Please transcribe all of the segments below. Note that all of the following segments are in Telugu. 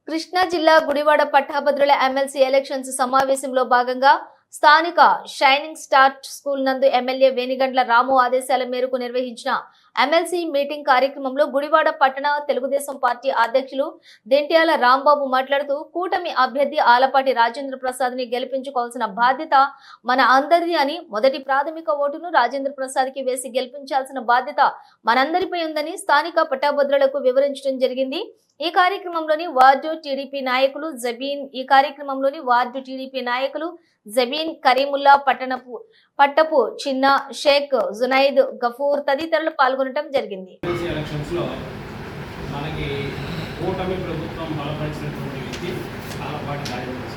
కృష్ణా జిల్లా గుడివాడ పట్టభద్రుల ఎమ్మెల్సీ ఎలక్షన్స్ సమావేశంలో భాగంగా స్థానిక షైనింగ్ స్టార్ స్కూల్ నందు ఎమ్మెల్యే వేణిగండ్ల రాము ఆదేశాల మేరకు నిర్వహించిన ఎమ్మెల్సీ మీటింగ్ కార్యక్రమంలో గుడివాడ పట్టణ తెలుగుదేశం పార్టీ అధ్యక్షులు దెంట్యాల రాంబాబు మాట్లాడుతూ కూటమి అభ్యర్థి ఆలపాటి రాజేంద్ర ప్రసాద్ ని గెలిపించుకోవాల్సిన బాధ్యత మన అందరిది అని, మొదటి ప్రాథమిక ఓటును రాజేంద్ర ప్రసాద్ కి వేసి గెలిపించాల్సిన బాధ్యత మనందరిపై ఉందని స్థానిక పట్టభద్రులకు వివరించడం జరిగింది. ఈ కార్యక్రమంలోని వార్డు టీడీపీ నాయకులు జబీన్ కరీముల్లా, పట్టపు చిన్న, షేక్ జునైద్, గఫూర్ తదితరులు పాల్గొనడం జరిగింది. మనకి కూటమి ప్రభుత్వం బలపరిచినటువంటి వ్యక్తి ఆలపాటి రాజేంద్ర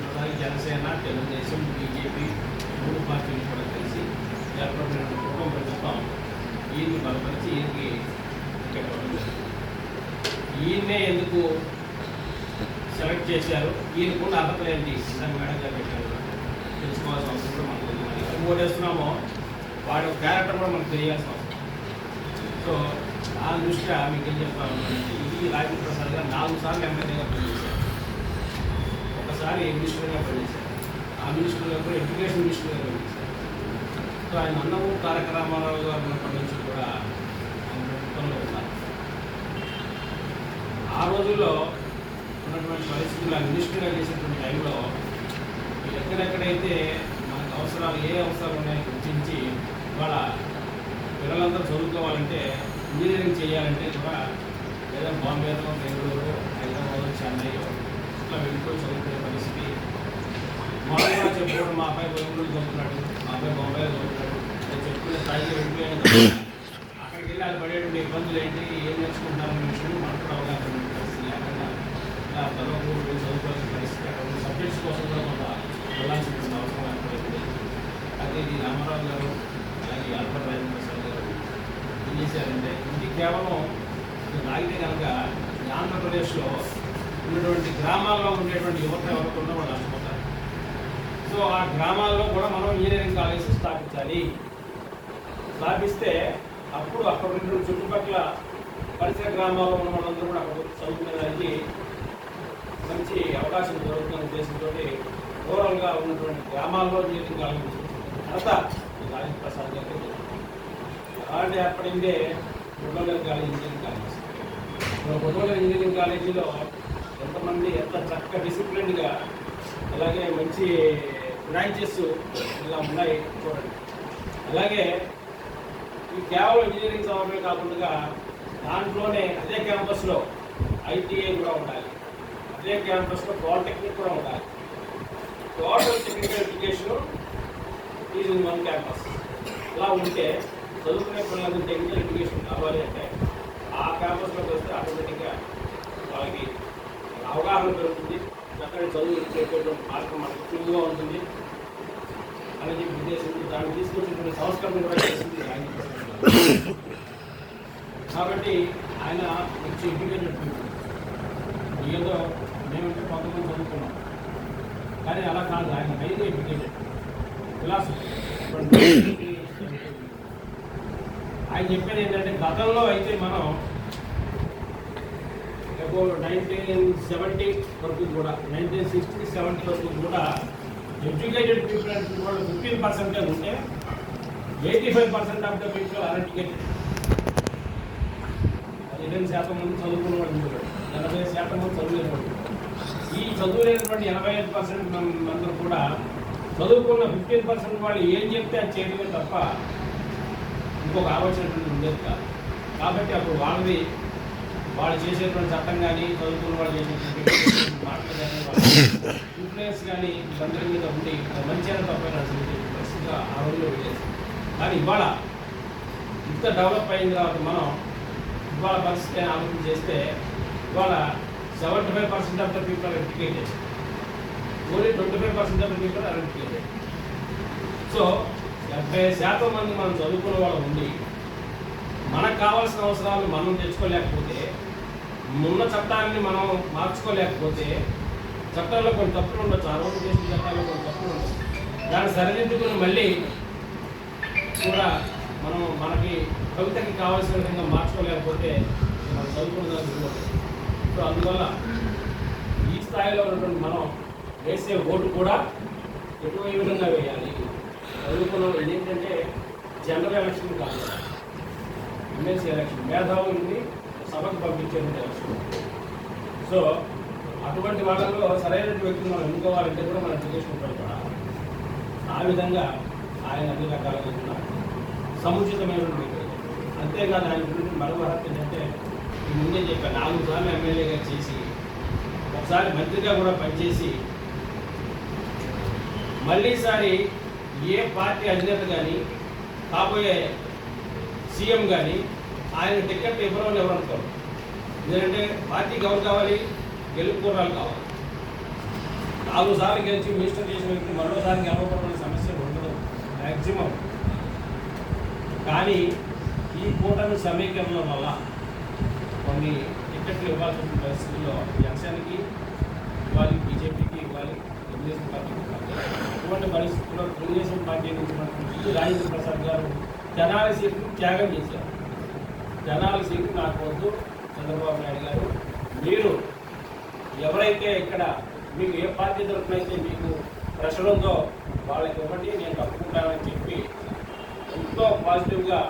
ప్రసాద్ జనసేన, తెలుగుదేశం, బీజేపీ మూడు పార్టీలు కూడా కలిసి ఏర్పడిన కూటమి ప్రభుత్వం ఈయన్ని బలపరిచి ఈయనకి ఈయన్నే ఎందుకు సెలెక్ట్ చేశారు, ఈయనకున్న అర్హతలు ఏంటి మేడం గారు పెట్టారు తెలుసుకోవాల్సిన అవసరం కూడా మనకు ఉంది. మనం ఓటేస్తున్నామో వాడి క్యారెక్టర్ కూడా మనకు తెలియాల్సిన అవసరం. సో ఆ దృష్ట్యా మీకు ఏం చెప్పాలంటే, ఇది రాజేంద్ర ప్రసాద్ గారు 4 సార్లు ఎమ్మెల్యేగా పనిచేశారు. ఒకసారి మినిస్టర్గా పనిచేశారు, ఆ మినిస్టర్గా కూడా ఎడ్యుకేషన్ మినిస్టర్గా పనిచేశారు. సో ఆయన అన్నము తారక రామారావు గారు ఉన్నప్పటి నుంచి కూడా ఆయన ప్రభుత్వంలో ఉన్నారు. ఆ రోజుల్లో ఉన్నటువంటి పరిస్థితులు మినిస్టర్గా చేసినటువంటి టైంలో ఎక్కడెక్కడైతే మనకు అవసరాలు ఏ అవసరాలు ఉన్నాయో గుర్తించి ఇవాళ పిల్లలందరూ చదువుకోవాలంటే, ఇంజనీరింగ్ చేయాలంటే కూడా లేదా బాంబేలో, బెంగళూరు, హైదరాబాద్, చెన్నై ఇట్లా వెళ్ళిపోయి చదువుకునే పరిస్థితి. మామూలుగా చెప్పుకోవడం, మా అబ్బాయి బెంగళూరు చదువుతున్నాడు, మా అబ్బాయి బాంబేలో చదువుతున్నాడు అని చెప్పుకునే స్థాయిలో వెళ్ళిపోయాను. అక్కడికి వెళ్ళి అది పడేటువంటి ఇబ్బందులు ఏంటి, ఏం నేర్చుకుంటున్నారనే విషయం మనకు కూడా అవగాహన పరిస్థితి లేకుండా చదువుకోవాల్సిన పరిస్థితి, అక్కడ సబ్జెక్ట్స్ కోసం కూడా కొంత వెళ్ళాల్సిన అవసరం ఏర్పడింది. అదే ఈ రామారావు గారు అలాగే ఆలపాటి రాజేంద్ర ప్రసాద్ గారు ఏం చేశారంటే, ఇది కేవలం లాగితే కనుక ఆంధ్రప్రదేశ్లో ఉన్నటువంటి గ్రామాల్లో ఉండేటువంటి యువత ఎవరికి ఉన్నా వాళ్ళు నష్టపోతారు. సో ఆ గ్రామాల్లో కూడా మనం ఇంజనీరింగ్ కాలేజ్ స్థాపిస్తే అప్పుడు అక్కడ ఉన్న చుట్టుపక్కల పరిసర గ్రామాల్లో ఉన్న వాళ్ళందరూ కూడా అక్కడ చదువుకునేదానికి మంచి అవకాశం దొరుకుతున్న ఉద్దేశంతో ఓవరాల్గా ఉన్నటువంటి గ్రామాల్లో ఇంజనీరింగ్ కాలేజ్ రాజేంద్ర ప్రసాద్ గారికి అలాంటి ఏర్పడిందే గుడ్లగారి కాలేజ్ ఇంజనీరింగ్ కాలేజ్. గుడ్లగారి ఇంజనీరింగ్ కాలేజీలో ఎంతమంది ఎంత చక్కగా డిసిప్లిన్గా, అలాగే మంచి బ్రాంచెస్ ఇలా ఉన్నాయి చూడండి. అలాగే ఈ కేవలం ఇంజనీరింగ్ చదవడమే కాకుండా దాంట్లోనే అదే క్యాంపస్లో ఐటీఐ కూడా ఉండాలి, అదే క్యాంపస్లో పాలిటెక్నిక్ కూడా ఉండాలి. Total technical education is in one campus. అలా ఉంటే చదువుకునే పిల్లలకు టెక్నికల్ ఎడ్యుకేషన్ కావాలి అంటే ఆ క్యాంపస్లోకి వస్తే ఆటోమేటిక్గా వాళ్ళకి అవగాహన పెరుగుతుంది, చక్కని చదువు చేసేటువంటి మార్గం మనకు సులువుగా ఉంటుంది అని చెప్పి ఉద్దేశించి దాన్ని తీసుకొచ్చినటువంటి సంస్కరణ కూడా చేసింది రాజేంద్ర ప్రసాద్ గారు. కాబట్టి ఆయన మంచి ఎడ్యుకేటెడ్ పీపుల్. ఏదో మేమంటే కొంతమంది చదువుకున్నాం, కానీ అలా కాదు, ఆయన హైలీ ఎడ్యుకేటెడ్ ఫిలాసఫీ. ఆయన చెప్పేది ఏంటంటే, గతంలో అయితే మనం 1970 వరకు కూడా 1960-70 వరకు కూడా ఎడ్యుకేటెడ్ పీపుల్ అంటే వాళ్ళు 15% ఉంటే 85% ఆఫ్ ద పీపుల్ అన్ఎడ్యుకేటెడ్. 15% మంది చదువుకున్న వాళ్ళు ఉంటారు, 80% మంది చదువులేని వాళ్ళు. ఈ చదువులేనటువంటి 85% అందరూ కూడా చదువుకున్న 15% వాళ్ళు ఏం చెప్తే అది చేయడమే తప్ప ఇంకొక ఆలోచన ఉండేది కాదు. కాబట్టి అప్పుడు వాళ్ళు చేసేటువంటి చట్టం కానీ, చదువుకున్న వాళ్ళు చేసేటువంటి మాటలు కానీ, వాళ్ళ ఇన్ఫ్లుయెన్స్ కానీ అందరి మీద ఉండి మంచిగా తప్పైన పరిస్థితిగా ఆ రోజుల్లో వెళ్ళేది. కానీ ఇవాళ ఇంత డెవలప్ అయిన తర్వాత మనం ఇవాళ పరిస్థితి ఆలోచన చేస్తే ఇవాళ 75% of the people are educated, only 25% of the people are educated. So 70% మంది మనం చదువుకున్న వాళ్ళు ఉండి మనకు కావాల్సిన అవసరాలు మనం తెచ్చుకోలేకపోతే, ఉన్న చట్టాన్ని మనం మార్చుకోలేకపోతే, చట్టాల్లో కొన్ని తప్పులు ఉండొచ్చు, ఆ రోజు చేసిన చట్టాల్లో కొన్ని తప్పులు ఉండొచ్చు, దాన్ని సరిదిద్దుకుని మళ్ళీ కూడా మనకి కవితకి కావాల్సిన విధంగా మార్చుకోలేకపోతే మన చదువుకున్న దానికి. సో అందువల్ల ఈ స్థాయిలో ఉన్నటువంటి మనం వేసే ఓటు కూడా ఎటువంటి విధంగా వేయాలి. చదువుకున్న ఇదేంటంటే జనరల్ ఎలక్షన్ కాదు, ఎమ్మెల్సీ ఎలక్షన్, మేధావుల్ని సభకు పంపించేటువంటి ఎలక్షన్. సో అటువంటి వాళ్ళలో సరైన వ్యక్తిని మనం ఎన్నుకోవాలంటే కూడా మన ఎడ్యుకేషన్ ఉపయోగపడాలి. ఆ విధంగా ఆయన అన్ని రకాలుగా కూడా సముచితమైనటువంటి వ్యక్తి. అంతేగాని ఆయన గురించి మరో అర్హత ఏంటంటే ఈ ముందే చెప్పాను, 4 సార్లు ఎమ్మెల్యేగా చేసి ఒకసారి మంత్రిగా కూడా పనిచేసి మళ్ళీసారి ఏ పార్టీ అధినేత కానీ కాబోయే సీఎం కానీ ఆయన టికెట్ ఇవ్వడం ఎవరు అనుకోరు. ఎందుకంటే పార్టీకి ఎవరు కావాలి, గెలుపుకోవడాలు కావాలి. 4 సార్లు గెలిచి మినిస్టర్ చేసిన వ్యక్తి మరోసారి గెలవకపోవడం సమస్య ఉండదు మ్యాక్సిమం. కానీ ఈ కూటమి సమీకరణ వల్ల కొన్ని టికెట్లు ఇవ్వాల్సిన పరిస్థితుల్లో జనసేనకి ఇవ్వాలి, బీజేపీకి ఇవ్వాలి, తెలుగుదేశం పార్టీకి ఇవ్వాలి. అటువంటి పరిస్థితుల్లో తెలుగుదేశం పార్టీ నుంచి రాజేంద్ర ప్రసాద్ గారు జనాల సీట్ను త్యాగం చేశారు. జనాల సీట్లు నాకు వద్దు, చంద్రబాబు నాయుడు గారు మీరు ఎవరైతే ఇక్కడ మీకు ఏ పార్టీ తరఫునైతే మీకు ప్రెషర్ ఉందో వాళ్ళకి ఇవ్వండి, నేను తప్పుకుంటానని చెప్పి ఎంతో పాజిటివ్గా